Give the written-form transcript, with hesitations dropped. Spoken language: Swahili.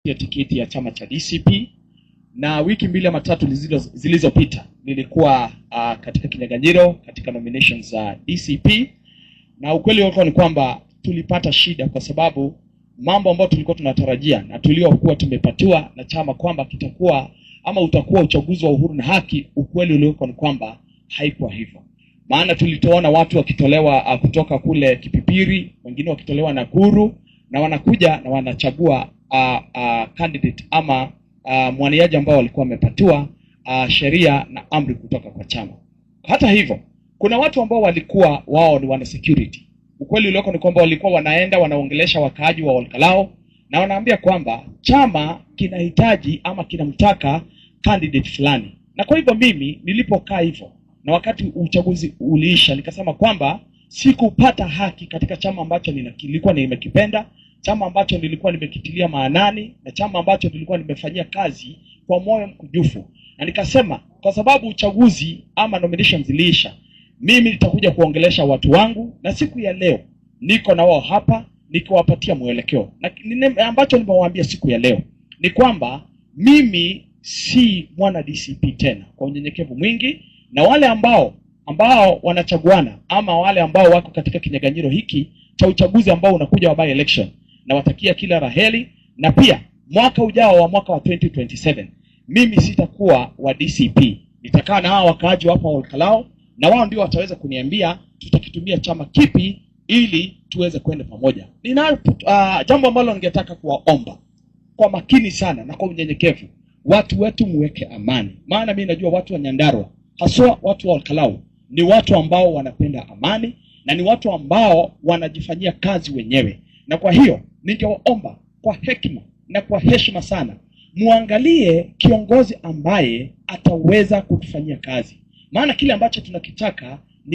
ya tiketi ya chama cha DCP, na wiki mbili ama tatu zilizopita nilikuwa katika kinyang'anyiro katika nominations za DCP, na ukweli wako ni kwamba tulipata shida kwa sababu mambo ambayo tulikuwa tunatarajia na tuliokuwa tumepatiwa na chama kwamba kitakuwa ama utakuwa uchaguzi wa uhuru na haki, ukweli ulioko ni kwamba haikuwa hivyo. Maana tulitoona watu wakitolewa kutoka kule Kipipiri, wengine wakitolewa Nakuru, na wanakuja na wanachagua candidate ama mwaniaji ambao walikuwa wamepatiwa sheria na amri kutoka kwa chama. Hata hivyo, kuna watu ambao walikuwa wao ni wana security. Ukweli ulioko ni kwamba walikuwa wanaenda wanaongelesha wakaaji wa Olkalao na wanaambia kwamba chama kinahitaji ama kinamtaka candidate fulani. Na kwa hivyo mimi nilipokaa hivyo na wakati uchaguzi uliisha, nikasema kwamba sikupata haki katika chama ambacho nilikuwa nimekipenda, chama ambacho nilikuwa nimekitilia maanani, na chama ambacho nilikuwa nimefanyia kazi kwa moyo mkujufu. Na nikasema kwa sababu uchaguzi ama nominations ziliisha, mimi nitakuja kuongelesha watu wangu, na siku ya leo niko na wao hapa nikiwapatia mwelekeo. Na ambacho nimewaambia siku ya leo ni kwamba mimi si mwana DCP tena, kwa unyenyekevu mwingi, na wale ambao wanachaguana ama wale ambao wako katika kinyang'anyiro hiki cha uchaguzi ambao unakuja wa by election, na watakia kila raheli. Na pia mwaka ujao wa mwaka wa 2027 mimi sitakuwa wa DCP, nitakaa na hao wakaaji hapa Olkalao, na wao ndio wataweza kuniambia tutakitumia chama kipi ili tuweze kwenda pamoja. Nina jambo ambalo ningetaka kuwaomba kwa makini sana na kwa unyenyekevu, watu wetu muweke amani. Maana mimi najua watu wa Nyandarua, haswa watu wa Olkalao, ni watu ambao wanapenda amani na ni watu ambao wanajifanyia kazi wenyewe. Na kwa hiyo ningewaomba kwa hekima na kwa heshima sana, muangalie kiongozi ambaye ataweza kutufanyia kazi. Maana kile ambacho tunakitaka